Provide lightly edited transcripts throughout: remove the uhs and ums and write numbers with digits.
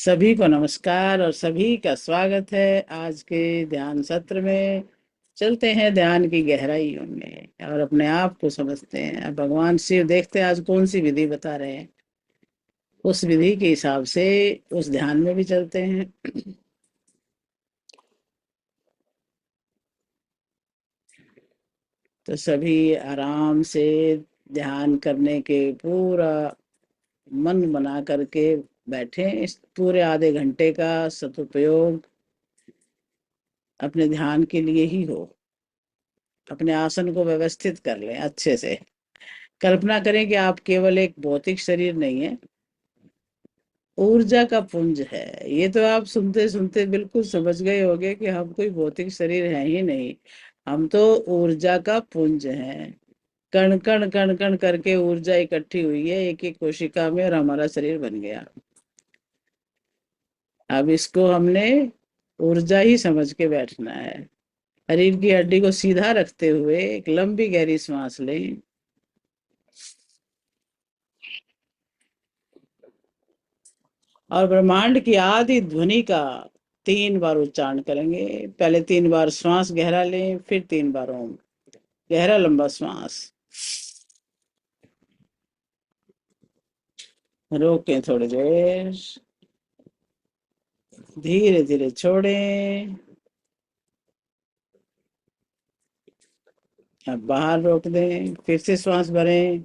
सभी को नमस्कार और सभी का स्वागत है आज के ध्यान सत्र में। चलते हैं ध्यान की गहराइयों में और अपने आप को समझते हैं। अब भगवान शिव देखते हैं आज कौन सी विधि बता रहे हैं, उस विधि के हिसाब से उस ध्यान में भी चलते हैं। तो सभी आराम से ध्यान करने के पूरा मन बना करके बैठे। इस पूरे आधे घंटे का सदुपयोग अपने ध्यान के लिए ही हो। अपने आसन को व्यवस्थित कर लें अच्छे से। कल्पना करें कि आप केवल एक भौतिक शरीर नहीं है, ऊर्जा का पुंज है। ये तो आप सुनते सुनते बिल्कुल समझ गए होंगे कि हम कोई भौतिक शरीर है ही नहीं, हम तो ऊर्जा का पुंज हैं। कण कण कण कण करके ऊर्जा इकट्ठी हुई है एक एक कोशिका में और हमारा शरीर बन गया। अब इसको हमने ऊर्जा ही समझ के बैठना है। शरीर की हड्डी को सीधा रखते हुए एक लंबी गहरी सांस लें और ब्रह्मांड की आदि ध्वनि का 3 बार उच्चारण करेंगे। पहले 3 बार श्वास गहरा लें, फिर 3 बार ओम। गहरा लंबा श्वास रोकें, थोड़ी देर धीरे धीरे छोड़ें। अब बाहर रोक दें, फिर से श्वास भरें,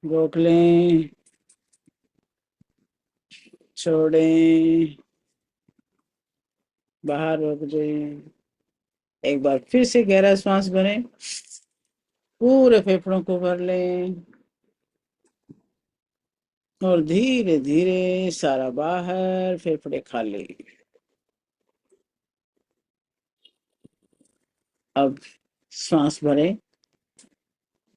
रोक लें, छोड़ें, बाहर रोक दें। एक बार फिर से गहरा श्वास भरें, पूरे फेफड़ों को भर लें और धीरे धीरे सारा बाहर, फेफड़े खाली। अब श्वास भरें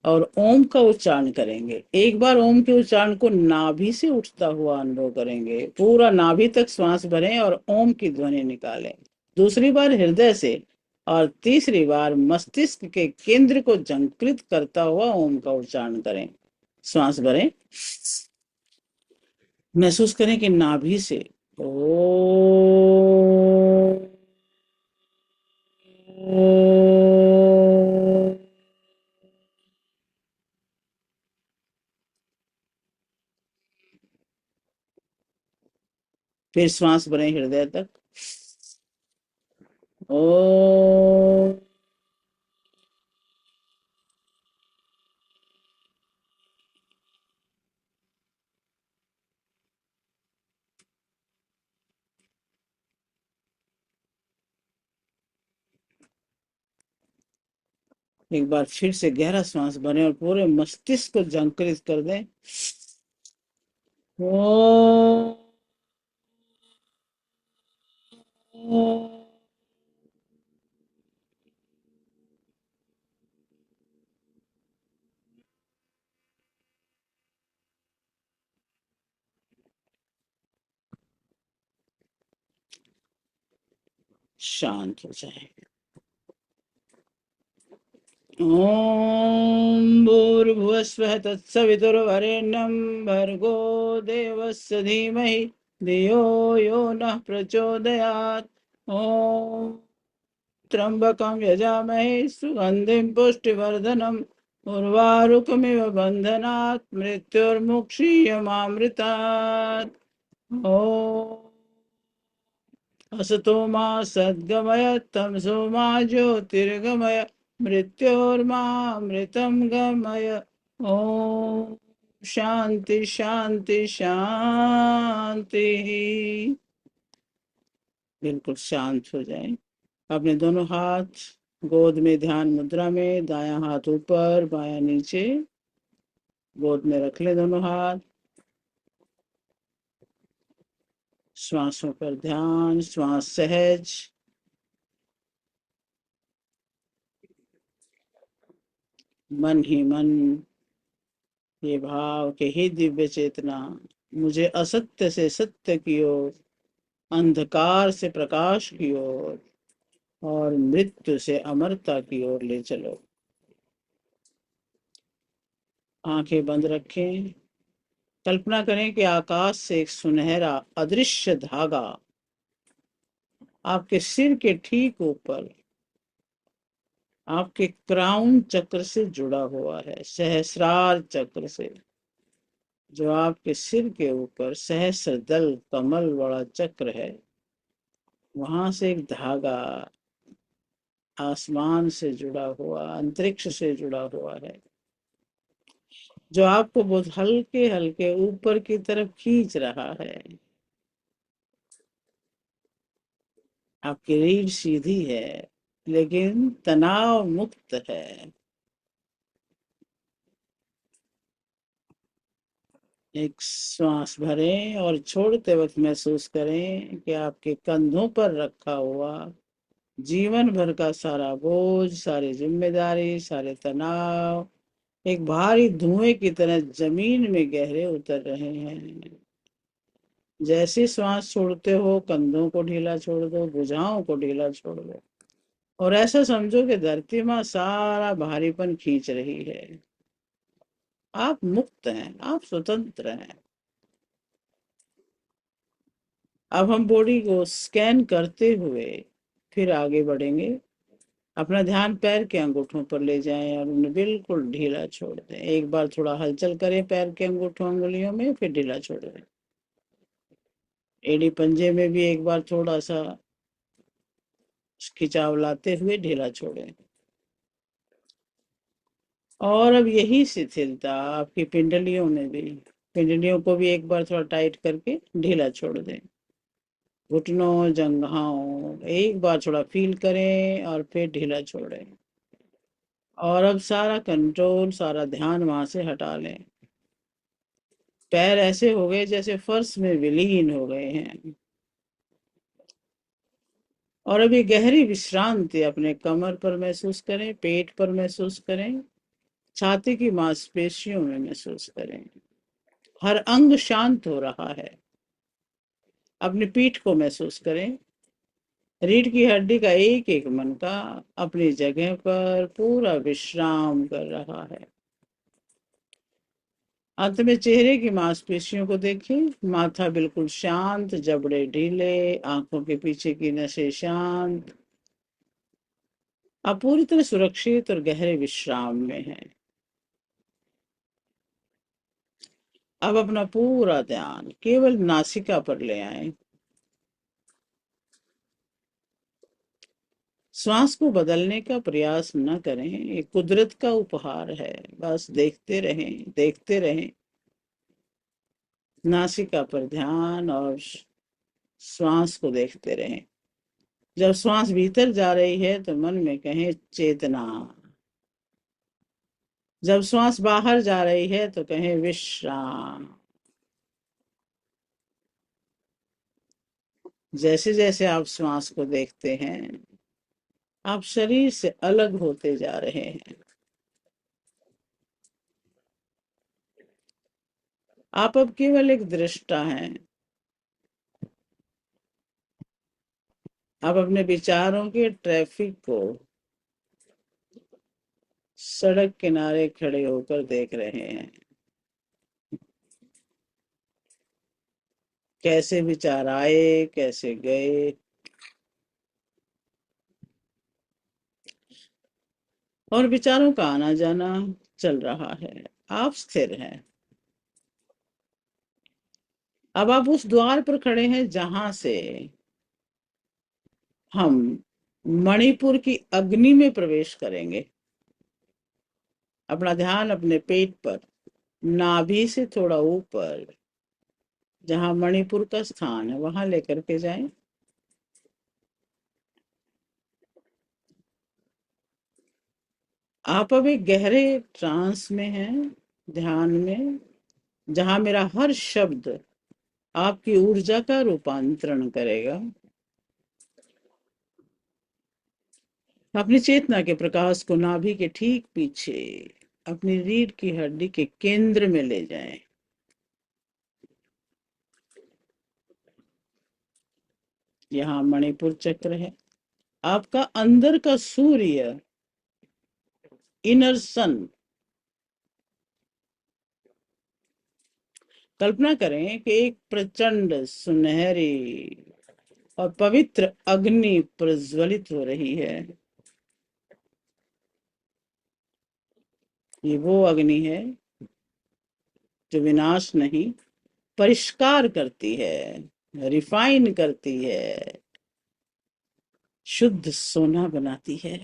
और ओम का उच्चारण करेंगे। एक बार ओम के उच्चारण को नाभि से उठता हुआ अनुभव करेंगे। पूरा नाभि तक श्वास भरें और ओम की ध्वनि निकालें। दूसरी बार हृदय से और तीसरी बार मस्तिष्क के केंद्र को झंकृत करता हुआ ओम का उच्चारण करें। श्वास भरें, महसूस करें कि नाभि से ओ, फिर श्वास भरें हृदय तक ओ। एक बार फिर से गहरा श्वास भरें और पूरे मस्तिष्क को झंकृत कर दें ओ। शांत हो जाए। ओम भूर्भुवस्वः तत्सवितुर्वरेण्यं भर्गो देवस्य धीमहि धियो यो नः प्रचोदयात्। ओम त्र्यंबकं यजामहे सुगंधिं पुष्टिवर्धनम् उर्वारुकमिव बन्धनात् मृत्युर्मुक्षीयमामृतात्। ओम असतो मा सद्गमय तमसो मा ज्योतिर्गमय मृत्योर्मामृतं गमय। ओम शांति शांति शांति। बिल्कुल शांत हो जाए। अपने दोनों हाथ गोद में ध्यान मुद्रा में, दायां हाथ ऊपर बायां नीचे, गोद में रख ले दोनों हाथ। श्वासों पर ध्यान, श्वास सहज, मन ही मन ये भाव के ही दिव्य चेतना मुझे असत्य से सत्य की ओर, अंधकार से प्रकाश की ओर और मृत्यु से अमरता की ओर ले चलो। आंखें बंद रखें कल्पना करें कि आकाश से एक सुनहरा अदृश्य धागा आपके सिर के ठीक ऊपर आपके क्राउन चक्र से जुड़ा हुआ है, सहस्रार चक्र से, जो आपके सिर के ऊपर सहस्र दल कमल बड़ा चक्र है। वहां से एक धागा आसमान से जुड़ा हुआ, अंतरिक्ष से जुड़ा हुआ है, जो आपको बहुत हल्के हल्के ऊपर की तरफ खींच रहा है। आपकी रीढ़ सीधी है लेकिन तनाव मुक्त है। एक श्वास भरें और छोड़ते वक्त महसूस करें कि आपके कंधों पर रखा हुआ जीवन भर का सारा बोझ, सारी जिम्मेदारी, सारे तनाव एक भारी धुएं की तरह जमीन में गहरे उतर रहे हैं। जैसे श्वास छोड़ते हो, कंधों को ढीला छोड़ दो, भुजाओं को ढीला छोड़ दो और ऐसा समझो कि धरती माँ सारा भारीपन खींच रही है। आप मुक्त हैं, आप स्वतंत्र हैं। अब हम बॉडी को स्कैन करते हुए फिर आगे बढ़ेंगे। अपना ध्यान पैर के अंगूठों पर ले जाएं और उन्हें बिल्कुल ढीला छोड़ दें। एक बार थोड़ा हलचल करें पैर के अंगूठों अंगुलियों में, फिर ढीला छोड़ दें। एड़ी पंजे में भी एक बार थोड़ा सा खिंचाव लाते हुए ढीला छोड़ें। और अब यही शिथिलता आपकी पिंडलियों में भी, पिंडलियों को भी एक बार थोड़ा टाइट करके ढीला छोड़ दें। घुटनों, जंघाओं एक बार थोड़ा फील करें और फिर ढीला छोड़ें। और अब सारा कंट्रोल, सारा ध्यान वहां से हटा लें। पैर ऐसे हो गए जैसे फर्श में विलीन हो गए हैं। और अभी गहरी विश्रांति अपने कमर पर महसूस करें, पेट पर महसूस करें, छाती की मांसपेशियों में महसूस करें। हर अंग शांत हो रहा है। अपनी पीठ को महसूस करें। रीढ़ की हड्डी का एक एक मनका अपनी जगह पर पूरा विश्राम कर रहा है। अंत में चेहरे की मांसपेशियों को देखें। माथा बिल्कुल शांत, जबड़े ढीले, आंखों के पीछे की नसें शांत। आप पूरी तरह सुरक्षित और गहरे विश्राम में हैं। अब अपना पूरा ध्यान केवल नासिका पर ले आएं। श्वास को बदलने का प्रयास न करें, ये कुदरत का उपहार है। बस देखते रहें, देखते रहें। नासिका पर ध्यान और श्वास को देखते रहें। जब श्वास भीतर जा रही है तो मन में कहें चेतना। जब श्वास बाहर जा रही है तो कहें विश्राम। जैसे जैसे आप श्वास को देखते हैं, आप शरीर से अलग होते जा रहे हैं। आप अब केवल एक दृष्टा हैं। आप अपने विचारों के ट्रैफिक को सड़क किनारे खड़े होकर देख रहे हैं। कैसे विचार आए, कैसे गए, और विचारों का आना जाना चल रहा है। आप स्थिर हैं। अब आप उस द्वार पर खड़े हैं जहां से हम मणिपुर की अग्नि में प्रवेश करेंगे। अपना ध्यान अपने पेट पर, नाभि से थोड़ा ऊपर, जहां मणिपुर का स्थान है, वहां लेकर के जाएं। आप अब एक गहरे ट्रांस में हैं, ध्यान में, जहां मेरा हर शब्द आपकी ऊर्जा का रूपांतरण करेगा। अपनी चेतना के प्रकाश को नाभि के ठीक पीछे अपनी रीढ़ की हड्डी के केंद्र में ले जाएं। यहाँ मणिपुर चक्र है, आपका अंदर का सूर्य, इनर सन। कल्पना करें कि एक प्रचंड सुनहरी और पवित्र अग्नि प्रज्वलित हो रही है। ये वो अग्नि है जो विनाश नहीं, परिष्कार करती है, रिफाइन करती है, शुद्ध सोना बनाती है।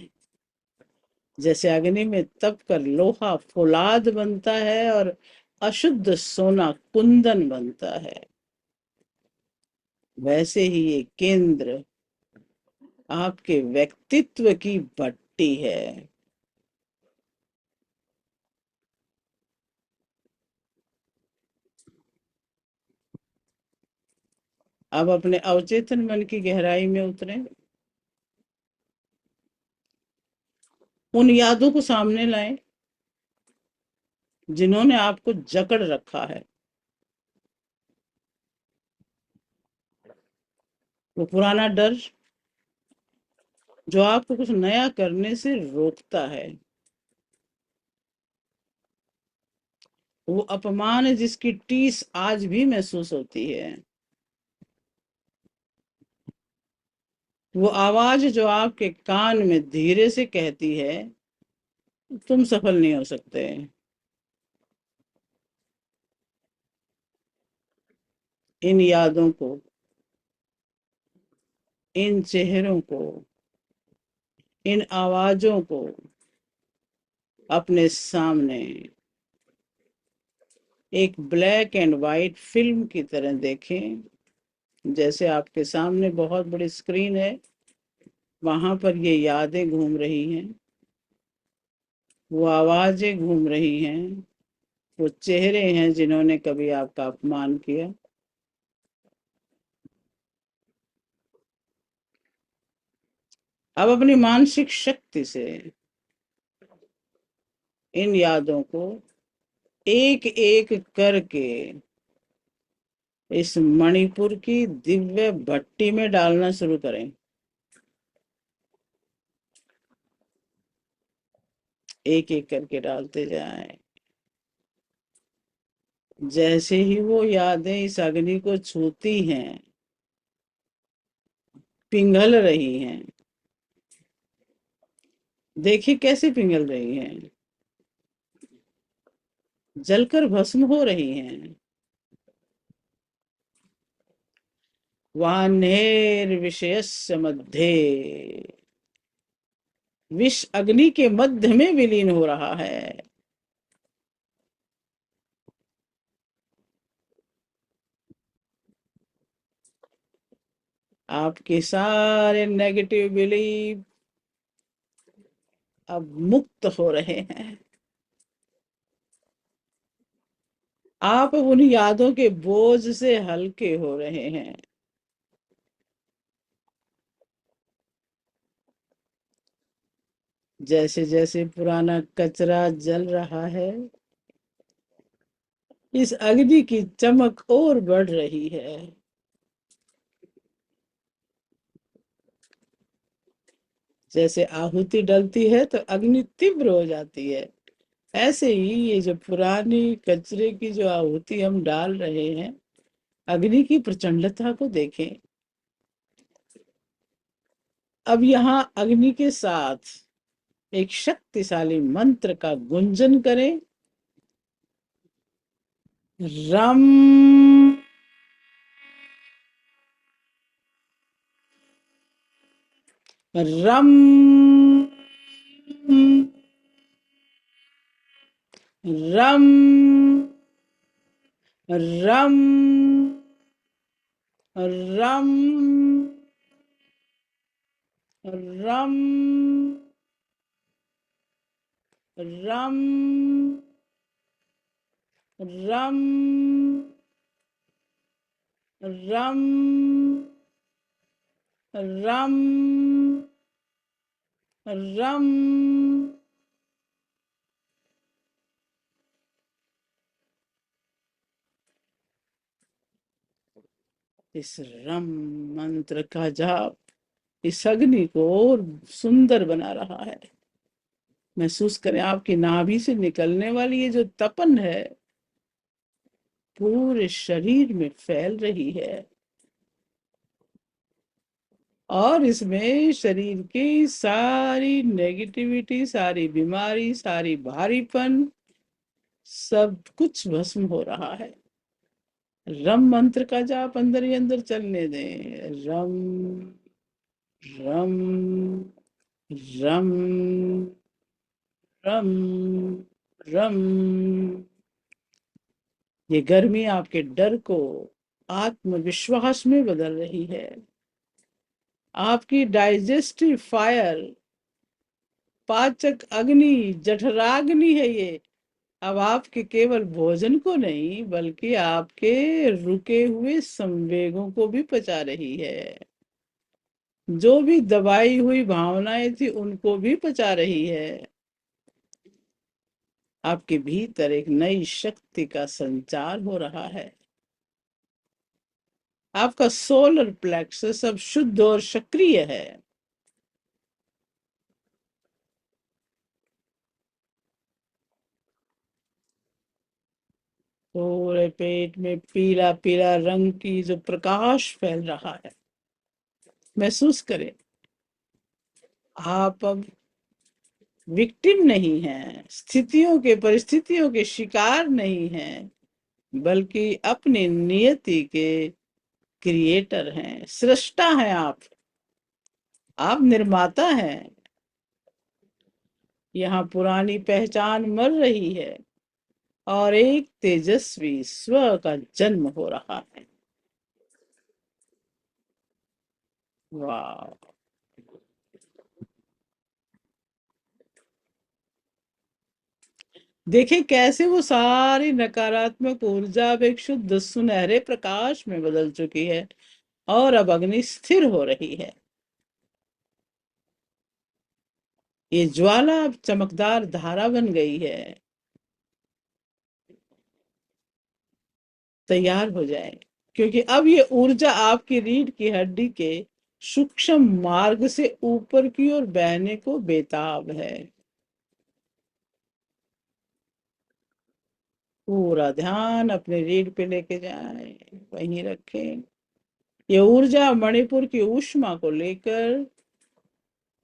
जैसे अग्नि में तप कर लोहा फौलाद बनता है और अशुद्ध सोना कुंदन बनता है, वैसे ही ये केंद्र आपके व्यक्तित्व की भट्टी है। अब अपने अवचेतन मन की गहराई में उतरें, उन यादों को सामने लाएं जिन्होंने आपको जकड़ रखा है। वो पुराना डर जो आपको कुछ नया करने से रोकता है, वो अपमान जिसकी टीस आज भी महसूस होती है, वो आवाज जो आपके कान में धीरे से कहती है तुम सफल नहीं हो सकते। इन यादों को, इन चेहरों को, इन आवाजों को अपने सामने एक ब्लैक एंड व्हाइट फिल्म की तरह देखें। जैसे आपके सामने बहुत बड़ी स्क्रीन है, वहां पर ये यादें घूम रही हैं, वो आवाजें घूम रही हैं, वो चेहरे हैं जिन्होंने कभी आपका अपमान किया। अब अपनी मानसिक शक्ति से इन यादों को एक एक करके इस मणिपुर की दिव्य भट्टी में डालना शुरू करें। एक एक करके डालते जाएं। जैसे ही वो यादें इस अग्नि को छूती हैं, पिघल रही हैं। देखिए कैसे पिघल रही हैं, जलकर भस्म हो रही हैं। वान्हेर विषयस्य मध्ये, विष अग्नि के मध्य में विलीन हो रहा है। आपके सारे नेगेटिव बिलीफ अब मुक्त हो रहे हैं। आप उन यादों के बोझ से हल्के हो रहे हैं। जैसे जैसे पुराना कचरा जल रहा है, इस अग्नि की चमक और बढ़ रही है। जैसे आहुति डलती है तो अग्नि तीव्र हो जाती है, ऐसे ही ये जो पुरानी कचरे की जो आहुति हम डाल रहे हैं, अग्नि की प्रचंडता को देखें। अब यहाँ अग्नि के साथ एक शक्तिशाली मंत्र का गुंजन करें। रम रम रम रम रम रम रम रम रम रम रम। इस रम मंत्र का जाप इस अग्नि को और सुंदर बना रहा है। महसूस करें आपकी नाभि से निकलने वाली ये जो तपन है, पूरे शरीर में फैल रही है और इसमें शरीर की सारी नेगेटिविटी, सारी बीमारी, सारी भारीपन, सब कुछ भस्म हो रहा है। रम मंत्र का जाप अंदर ही अंदर चलने दें। रम रम रम रम रम। ये गर्मी आपके डर को आत्मविश्वास में बदल रही है। आपकी डाइजेस्टिव फायर, पाचक अग्नि, जठराग्नि है ये। अब आपके केवल भोजन को नहीं बल्कि आपके रुके हुए संवेगों को भी पचा रही है। जो भी दबाई हुई भावनाएं थी उनको भी पचा रही है। आपके भीतर एक नई शक्ति का संचार हो रहा है। आपका सोलर प्लेक्सस अब शुद्ध और सक्रिय है। पूरे पेट में पीला पीला रंग की जो प्रकाश फैल रहा है, महसूस करें। आप अब विक्टिम नहीं हैं, स्थितियों के परिस्थितियों के शिकार नहीं हैं, बल्कि अपनी नियति के क्रिएटर हैं, सृष्टा हैं आप निर्माता हैं। यहाँ पुरानी पहचान मर रही है और एक तेजस्वी स्व का जन्म हो रहा है। वाह! देखें कैसे वो सारी नकारात्मक ऊर्जा अब एक शुद्ध सुनहरे प्रकाश में बदल चुकी है और अब अग्नि स्थिर हो रही है। ये ज्वाला अब चमकदार धारा बन गई है। तैयार हो जाए, क्योंकि अब ये ऊर्जा आपकी रीढ़ की हड्डी के सूक्ष्म मार्ग से ऊपर की ओर बहने को बेताब है। पूरा ध्यान अपने रीढ़ पे लेके जाए, वहीं रखें। ये ऊर्जा मणिपुर की ऊष्मा को लेकर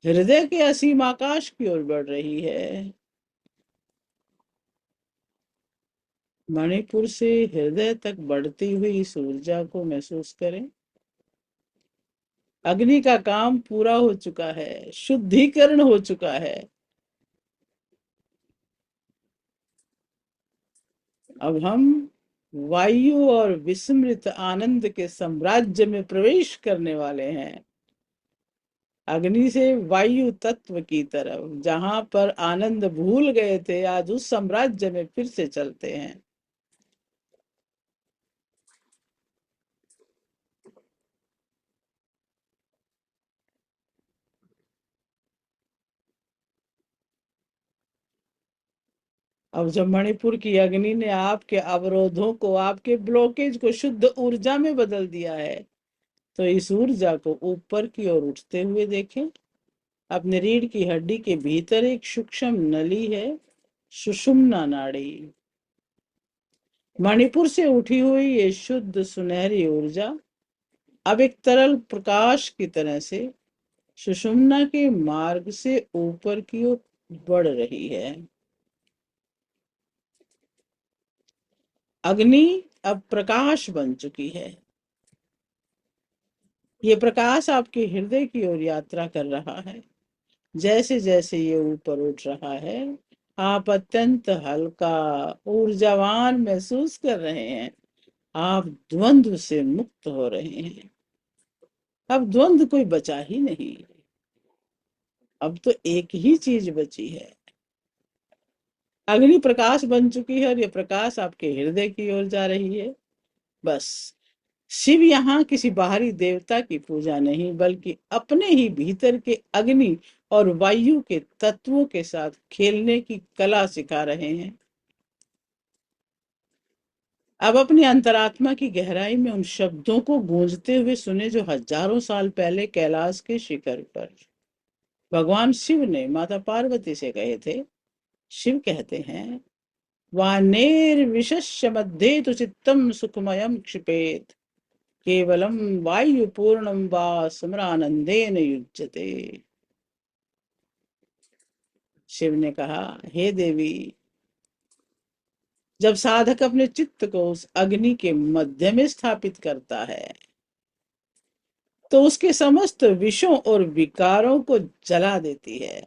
हृदय के असीम आकाश की ओर बढ़ रही है। मणिपुर से हृदय तक बढ़ती हुई इस ऊर्जा को महसूस करें। अग्नि का काम पूरा हो चुका है, शुद्धिकरण हो चुका है। अब हम वायु और विस्मृत आनंद के साम्राज्य में प्रवेश करने वाले हैं। अग्नि से वायु तत्व की तरफ, जहां पर आनंद भूल गए थे, आज उस साम्राज्य में फिर से चलते हैं। अब जब मणिपुर की अग्नि ने आपके अवरोधों को, आपके ब्लॉकेज को शुद्ध ऊर्जा में बदल दिया है, तो इस ऊर्जा को ऊपर की ओर उठते हुए देखें। अपने रीढ़ की हड्डी के भीतर एक सूक्ष्म नली है, सुषुम्ना नाड़ी। मणिपुर से उठी हुई ये शुद्ध सुनहरी ऊर्जा अब एक तरल प्रकाश की तरह से सुषुम्ना के मार्ग से ऊपर की ओर बढ़ रही है। अग्नि अब प्रकाश बन चुकी है। ये प्रकाश आपके हृदय की ओर यात्रा कर रहा है। जैसे जैसे ये ऊपर उठ रहा है, आप अत्यंत हल्का, ऊर्जावान महसूस कर रहे हैं। आप द्वंद्व से मुक्त हो रहे हैं। अब द्वंद्व कोई बचा ही नहीं। अब तो एक ही चीज बची है। अग्नि प्रकाश बन चुकी है और ये प्रकाश आपके हृदय की ओर जा रही है। बस शिव यहाँ किसी बाहरी देवता की पूजा नहीं, बल्कि अपने ही भीतर के अग्नि और वायु के तत्वों के साथ खेलने की कला सिखा रहे हैं। अब अपनी अंतरात्मा की गहराई में उन शब्दों को गूंजते हुए सुने जो हजारों साल पहले कैलाश के शिखर पर भगवान शिव ने माता पार्वती से कहे थे। शिव कहते हैं, वानेर्विशस्य मध्ये तु चित्तम सुखमयम क्षिपेत केवलम वायु पूर्णम वा समरानंदेन युज्यते। शिव ने कहा, हे देवी, जब साधक अपने चित्त को उस अग्नि के मध्य में स्थापित करता है तो उसके समस्त विषयों और विकारों को जला देती है,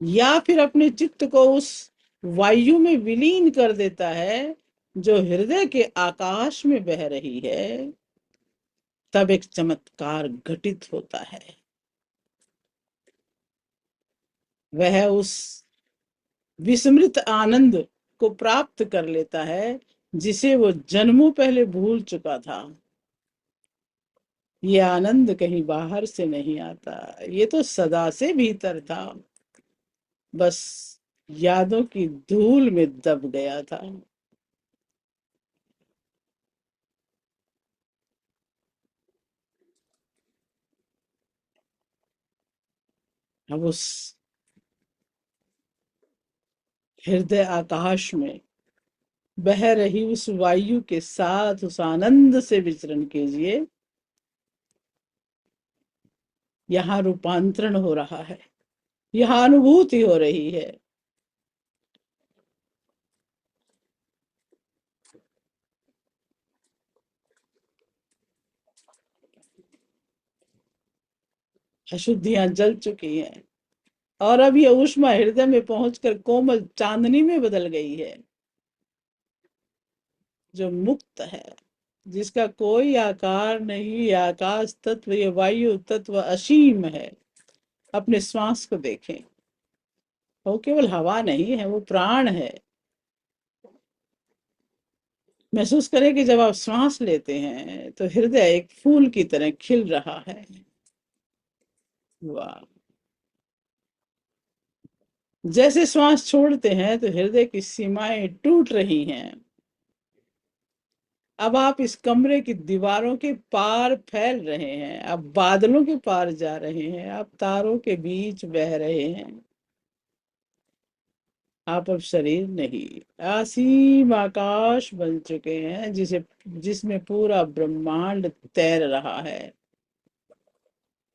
या फिर अपने चित्त को उस वायु में विलीन कर देता है जो हृदय के आकाश में बह रही है, तब एक चमत्कार घटित होता है। वह उस विस्मृत आनंद को प्राप्त कर लेता है जिसे वो जन्मों पहले भूल चुका था। ये आनंद कहीं बाहर से नहीं आता, ये तो सदा से भीतर था, बस यादों की धूल में दब गया था। अब उस हृदय आकाश में बह रही उस वायु के साथ उस आनंद से विचरण कीजिए। यहाँ रूपांतरण हो रहा है, यहाँ अनुभूति हो रही है। अशुद्धियां जल चुकी हैं और अब ये ऊष्मा हृदय में पहुंचकर कोमल चांदनी में बदल गई है, जो मुक्त है, जिसका कोई आकार नहीं। ये आकाश तत्व, ये वायु तत्व असीम है। अपने श्वास को देखें, वो केवल हवा नहीं है, वो प्राण है। महसूस करें कि जब आप श्वास लेते हैं तो हृदय एक फूल की तरह खिल रहा है। वाह! जैसे श्वास छोड़ते हैं तो हृदय की सीमाएं टूट रही हैं। अब आप इस कमरे की दीवारों के पार फैल रहे हैं, आप बादलों के पार जा रहे हैं, आप तारों के बीच बह रहे हैं। आप अब शरीर नहीं, असीम आकाश बन चुके हैं, जिसमें पूरा ब्रह्मांड तैर रहा है।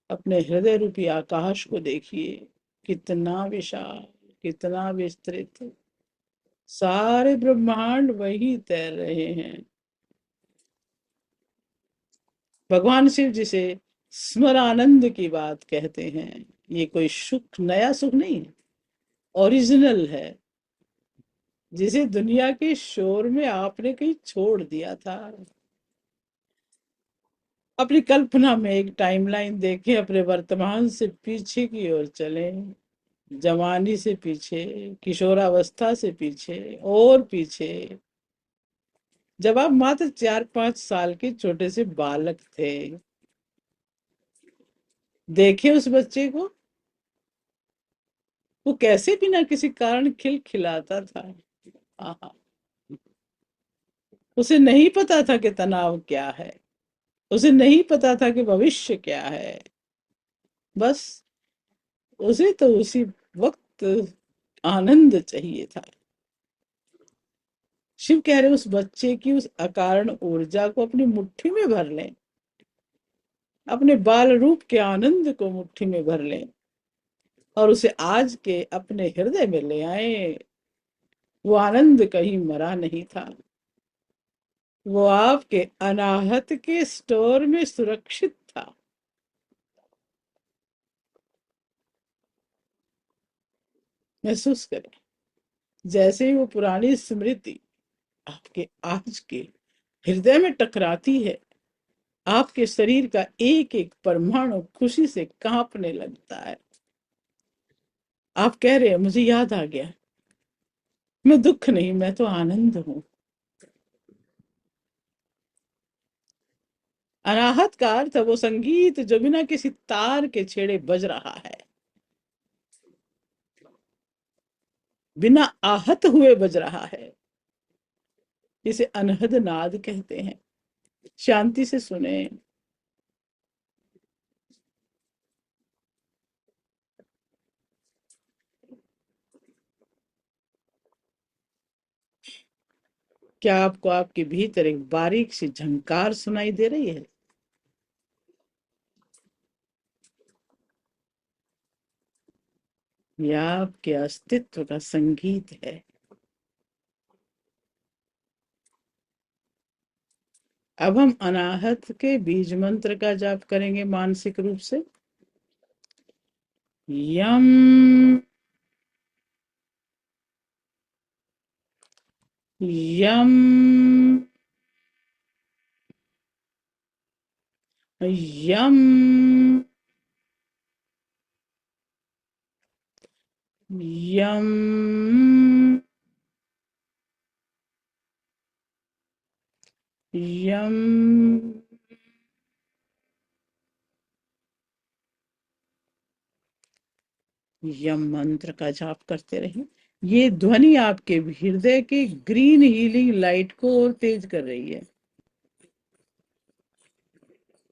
अपने हृदय रूपी आकाश को देखिए, कितना विशाल, कितना विस्तृत। सारे ब्रह्मांड वही तैर रहे हैं। भगवान शिव जिसे स्मरानंद की बात कहते हैं, ये कोई सुख, नया सुख नहीं है, ओरिजिनल है, जिसे दुनिया के शोर में आपने कहीं छोड़ दिया था। अपनी कल्पना में एक टाइमलाइन देखें, अपने वर्तमान से पीछे की ओर चलें, जवानी से पीछे, किशोरावस्था से पीछे और पीछे, जब आप मात्र 4-5 साल के छोटे से बालक थे। देखे उस बच्चे को, वो कैसे बिना किसी कारण खिलखिलाता था। आहा, उसे नहीं पता था कि तनाव क्या है, उसे नहीं पता था कि भविष्य क्या है। बस उसे तो उसी वक्त आनंद चाहिए था। शिव कह रहे उस बच्चे की उस अकारण ऊर्जा को अपनी मुट्ठी में भर लें, अपने बाल रूप के आनंद को मुट्ठी में भर लें और उसे आज के अपने हृदय में ले आए। वो आनंद कहीं मरा नहीं था, वो आपके अनाहत के स्टोर में सुरक्षित था। महसूस करें, जैसे ही वो पुरानी स्मृति आपके आज के हृदय में टकराती है, आपके शरीर का एक एक परमाणु खुशी से कांपने लगता है। आप कह रहे हैं, मुझे याद आ गया, मैं दुख नहीं, मैं तो आनंद हूं। अनाहत का अर्थ है वो संगीत जो बिना किसी तार के छेड़े बज रहा है, बिना आहत हुए बज रहा है। इसे अनहद नाद कहते हैं। शांति से सुने। क्या आपको आपके भीतर एक बारीक सी झंकार सुनाई दे रही है? यह आपके अस्तित्व का संगीत है। अब हम अनाहत के बीज मंत्र का जाप करेंगे मानसिक रूप से। यम यम यम यम यम यम मंत्र का जाप करते रहिए। ये ध्वनि आपके हृदय की ग्रीन हीलिंग लाइट को और तेज कर रही है।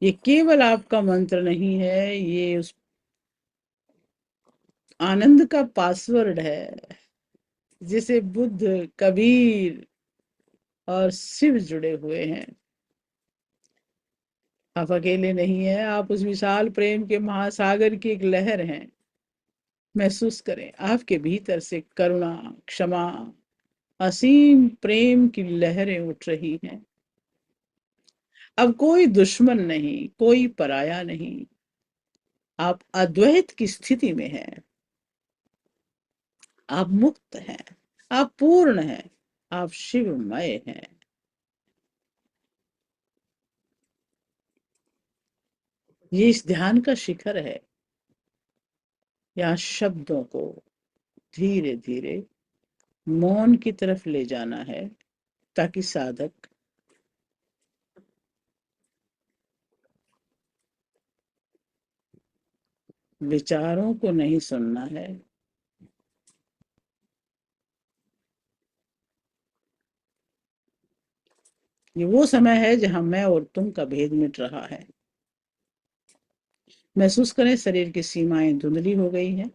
ये केवल आपका मंत्र नहीं है, ये उस आनंद का पासवर्ड है जिसे बुद्ध, कबीर और शिव जुड़े हुए हैं। आप अकेले नहीं हैं, आप उस विशाल प्रेम के महासागर की एक लहर हैं। महसूस करें आपके भीतर से करुणा, क्षमा, असीम प्रेम की लहरें उठ रही हैं। अब कोई दुश्मन नहीं, कोई पराया नहीं। आप अद्वैत की स्थिति में हैं। आप मुक्त हैं, आप पूर्ण हैं, आप शिवमय हैं। ये इस ध्यान का शिखर है। यहाँ शब्दों को धीरे धीरे मौन की तरफ ले जाना है, ताकि साधक विचारों को नहीं सुनना है। ये वो समय है जहां मैं और तुम का भेद मिट रहा है। महसूस करें शरीर की सीमाएं धुंधली हो गई हैं,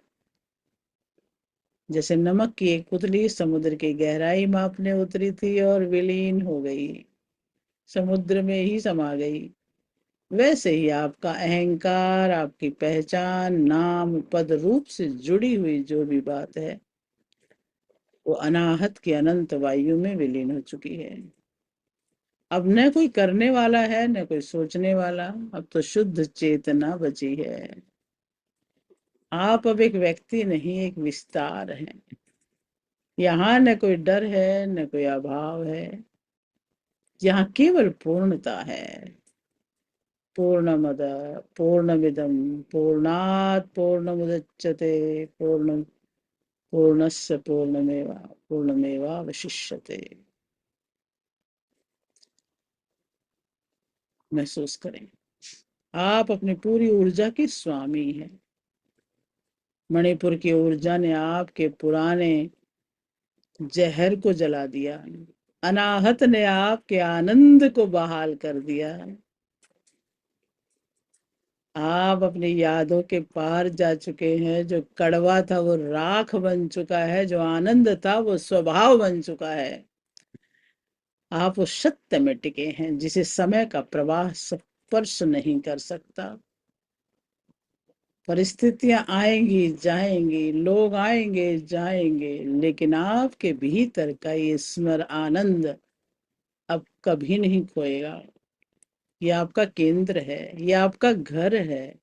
जैसे नमक की एक पुतली समुद्र की गहराई मापने उतरी थी और विलीन हो गई, समुद्र में ही समा गई। वैसे ही आपका अहंकार, आपकी पहचान, नाम, पद, रूप से जुड़ी हुई जो भी बात है, वो अनाहत की अनंत वायु में विलीन हो चुकी है। अब न कोई करने वाला है, न कोई सोचने वाला। अब तो शुद्ध चेतना बची है। आप अब एक व्यक्ति नहीं, एक विस्तार हैं। यहाँ न कोई डर है, न कोई अभाव है। यहाँ केवल पूर्णता है। पूर्णमद पूर्णमिदं पूर्णात् पूर्णमुदच्यते पूर्ण पूर्णस्य पूर्णमेवावशिष्यते। महसूस करें आप अपनी पूरी ऊर्जा की स्वामी हैं। मणिपुर की ऊर्जा ने आपके पुराने जहर को जला दिया। अनाहत ने आपके आनंद को बहाल कर दिया। आप अपनी यादों के पार जा चुके हैं। जो कड़वा था वो राख बन चुका है, जो आनंद था वो स्वभाव बन चुका है। आप उस सत्य में टिके हैं जिसे समय का प्रवाह स्पर्श नहीं कर सकता। परिस्थितियां आएंगी जाएंगी, लोग आएंगे जाएंगे, लेकिन आपके भीतर का ये स्मर आनंद अब कभी नहीं खोएगा। ये आपका केंद्र है, ये आपका घर है।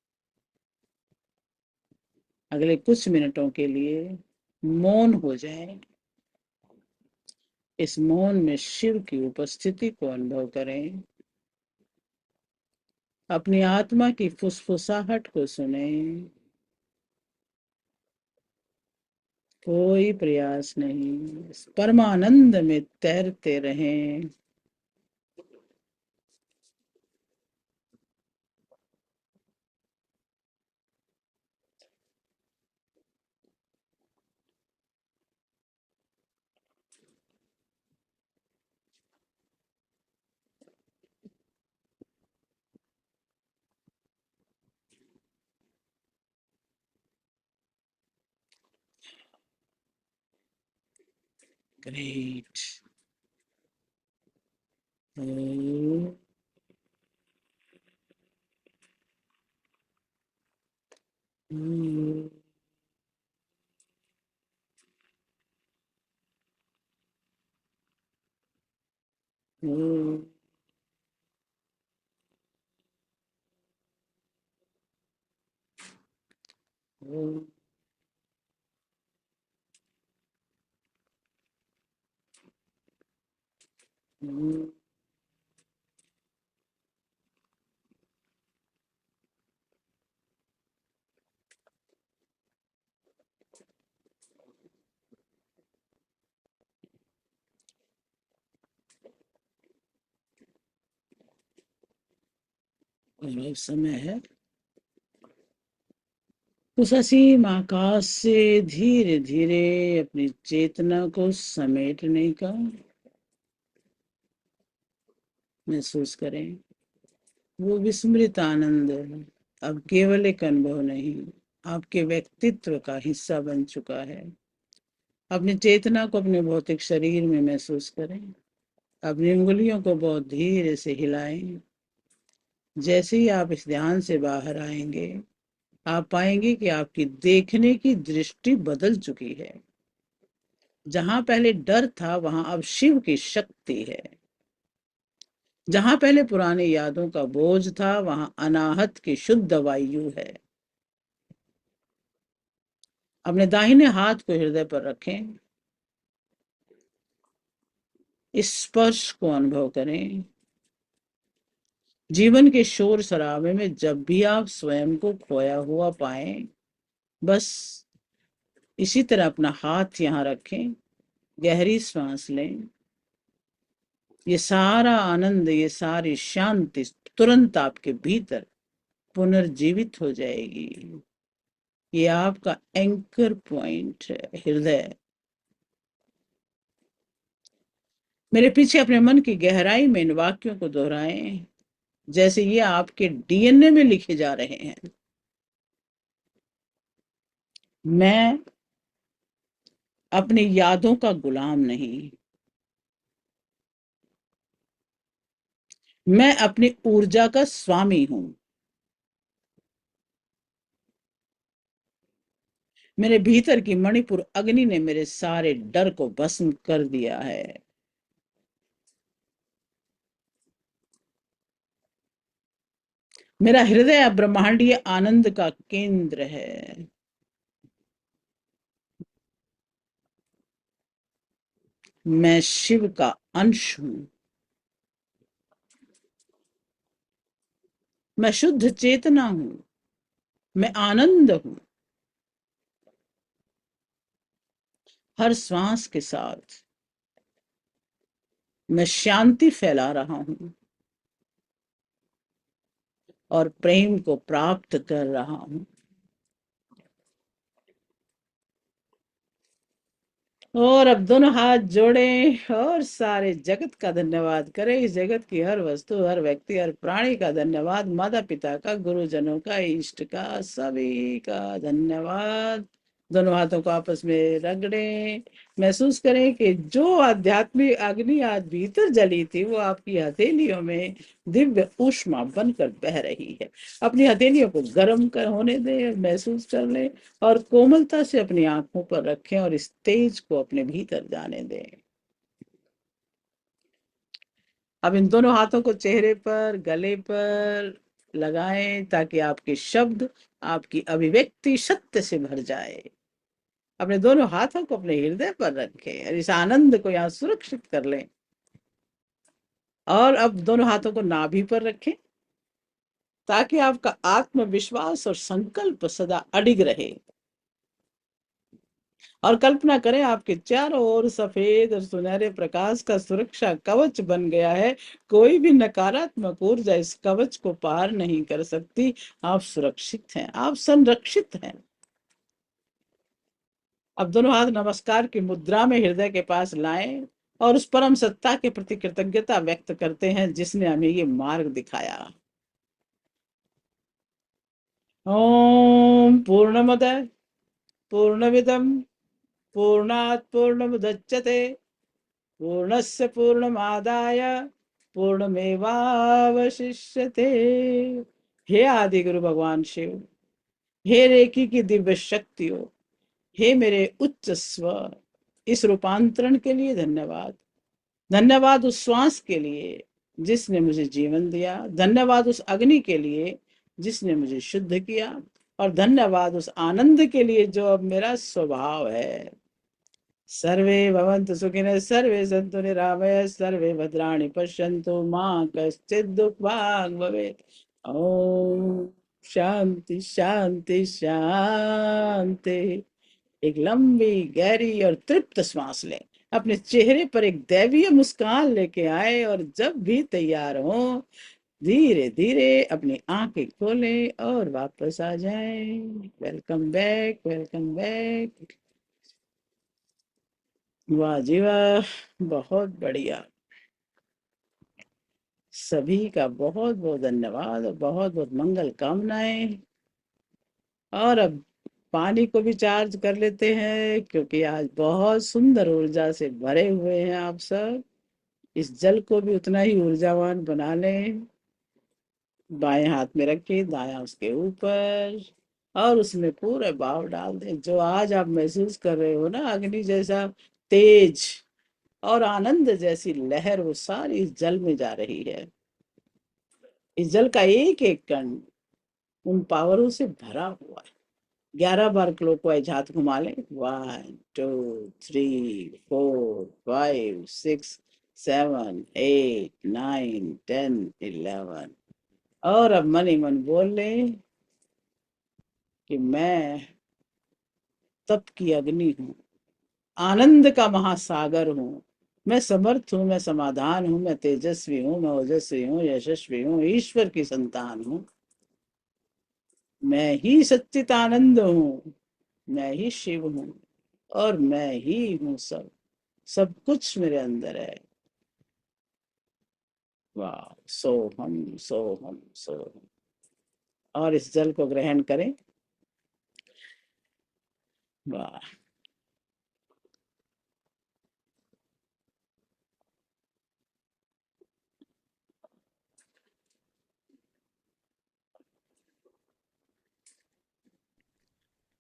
अगले कुछ मिनटों के लिए मौन हो जाएं। इस मौन में शिव की उपस्थिति को अनुभव करें। अपनी आत्मा की फुसफुसाहट को सुने। कोई प्रयास नहीं, इस परमानंद में तैरते रहें। ग्रेट। ओम। ओम। ओम। ओम। ओम। और अब समय है उस असीम आकाश से धीरे धीरे अपनी चेतना को समेटने का महसूस करें। वो विस्मृत आनंद अब केवल एक अनुभव नहीं, आपके व्यक्तित्व का हिस्सा बन चुका है। अपनी चेतना को अपने भौतिक शरीर में महसूस करें। अपनी उंगलियों को बहुत धीरे से हिलाएं। जैसे ही आप इस ध्यान से बाहर आएंगे, आप पाएंगे कि आपकी देखने की दृष्टि बदल चुकी है। जहां पहले डर था, वहां अब शिव की शक्ति है। जहां पहले पुरानी यादों का बोझ था, वहां अनाहत की शुद्ध वायु है। अपने दाहिने हाथ को हृदय पर रखें। इस स्पर्श को अनुभव करें। जीवन के शोर शराबे में जब भी आप स्वयं को खोया हुआ पाएं, बस इसी तरह अपना हाथ यहाँ रखें। गहरी सांस लें। ये सारा आनंद, ये सारी शांति तुरंत आपके भीतर पुनर्जीवित हो जाएगी। ये आपका एंकर पॉइंट है, हृदय। मेरे पीछे अपने मन की गहराई में इन वाक्यों को दोहराएं, जैसे ये आपके डीएनए में लिखे जा रहे हैं। मैं अपनी यादों का गुलाम नहीं, मैं अपनी ऊर्जा का स्वामी हूं। मेरे भीतर की मणिपुर अग्नि ने मेरे सारे डर को भस्म कर दिया है। मेरा हृदय ब्रह्मांडीय आनंद का केंद्र है। मैं शिव का अंश हूं। मैं शुद्ध चेतना हूं। मैं आनंद हूं। हर श्वास के साथ मैं शांति फैला रहा हूं और प्रेम को प्राप्त कर रहा हूं। और अब दोनों हाथ जोड़ें और सारे जगत का धन्यवाद करें। इस जगत की हर वस्तु, हर व्यक्ति, हर प्राणी का धन्यवाद। माता पिता का, गुरुजनों का, इष्ट का, सभी का धन्यवाद। दोनों हाथों को आपस में रगड़ें। महसूस करें कि जो आध्यात्मिक अग्नि आज भीतर जली थी, वो आपकी हथेलियों में दिव्य ऊष्मा बनकर बह रही है। अपनी हथेलियों को गर्म कर होने दें, महसूस कर लें और कोमलता से अपनी आंखों पर रखें और इस तेज को अपने भीतर जाने दें। अब इन दोनों हाथों को चेहरे पर, गले पर लगाएं ताकि आपके शब्द, आपकी अभिव्यक्ति सत्य से भर जाए। अपने दोनों हाथों को अपने हृदय पर रखें और इस आनंद को यहाँ सुरक्षित कर लें। और अब दोनों हाथों को नाभि पर रखें ताकि आपका आत्मविश्वास और संकल्प सदा अडिग रहे। और कल्पना करें आपके चारों ओर सफेद और सुनहरे प्रकाश का सुरक्षा कवच बन गया है। कोई भी नकारात्मक ऊर्जा इस कवच को पार नहीं कर सकती। आप सुरक्षित हैं, आप संरक्षित हैं। अब दोनों हाथ नमस्कार की मुद्रा में हृदय के पास लाएं और उस परम सत्ता के प्रति कृतज्ञता व्यक्त करते हैं जिसने हमें ये मार्ग दिखाया। ओम पूर्णमद पूर्णमिदं पूर्णात् पूर्णमुदच्यते पूर्णस्य पूर्णमादाय पूर्णमेवावशिष्यते। हे आदि गुरु भगवान शिव, हे रेकी की दिव्य शक्तियों, हे मेरे उच्च स्वर, इस रूपांतरण के लिए धन्यवाद। धन्यवाद उस श्वास के लिए जिसने मुझे जीवन दिया, धन्यवाद उस अग्नि के लिए जिसने मुझे शुद्ध किया, और धन्यवाद उस आनंद के लिए जो अब मेरा स्वभाव है। सर्वे भवन्तु सुखिनः, सर्वे सन्तु निरामयः, सर्वे भद्राणि पश्यन्तु मा कश्चित् दुःखभाग् भवेत्। ओम शांति शांति शांति। एक लंबी गहरी और तृप्त श्वास लें, अपने चेहरे पर एक दैवीय मुस्कान लेके आए, और जब भी तैयार हो धीरे धीरे अपनी आंखें खोलें और वापस आ जाएं। Welcome back, welcome back. वाह जी वाह, बहुत बढ़िया। सभी का बहुत बहुत धन्यवाद और बहुत बहुत मंगल कामनाएं। और अब पानी को भी चार्ज कर लेते हैं, क्योंकि आज बहुत सुंदर ऊर्जा से भरे हुए हैं आप सब। इस जल को भी उतना ही ऊर्जावान बना लें। बाएं हाथ में रखिए, दायां उसके ऊपर, और उसमें पूरे भाव डाल दें जो आज आप महसूस कर रहे हो ना, अग्नि जैसा तेज और आनंद जैसी लहर, वो सारी इस जल में जा रही है। इस जल का एक एक कण उन पावरों से भरा हुआ है। 11 बार क्लॉकवाइज हाथ घुमा लें। 1 2 3 4 5 6 7 8 9 10 11। और अब मन ही मन बोल लें कि मैं तप की अग्नि हूँ, आनंद का महासागर हूँ, मैं समर्थ हूँ, मैं समाधान हूँ, मैं तेजस्वी हूँ, मैं ओजस्वी हूँ, यशस्वी हूँ, ईश्वर की संतान हूँ। मैं ही सच्चिदानंद हूँ, मैं ही शिव हूँ, और मैं ही हूँ सब। सब कुछ मेरे अंदर है। वाह, सोहम सोहम सोहम। और इस जल को ग्रहण करें। वाह,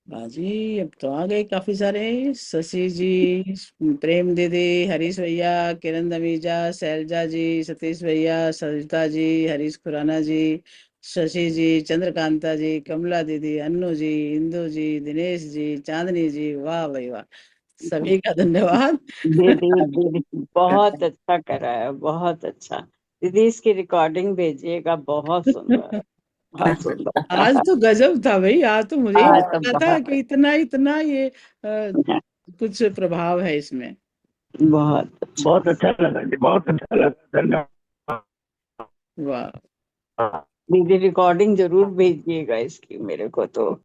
बाजी अब तो आ गए काफी सारे। शशि जी, प्रेम दीदी, हरीश भैया, किरण दमीजा, शैलजा जी, सतीश भैया, सरिता जी, हरीश खुराना जी, शशि जी, चंद्रकांता जी, कमला दीदी, अन्नू जी, इंदू जी, दिनेश जी, चांदनी जी। वाह भाई वाह, सभी का धन्यवाद। दीदी दीदी बहुत अच्छा करा है, बहुत अच्छा। दीदी इसकी रिकॉर्डिंग भेजिएगा, बहुत सुंदर, बहुत आज सुंदर। तो गजब था भाई, आज तो मुझे ही आज नहीं तो पता था कि बहुत इतना इतना ये कुछ प्रभाव है इसमें। बहुत अच्छा, बहुत अच्छा लगा जी, बहुत अच्छा लगा, धन्यवाद। वाह। दीदी रिकॉर्डिंग जरूर भेजिएगा इसकी मेरे को तो।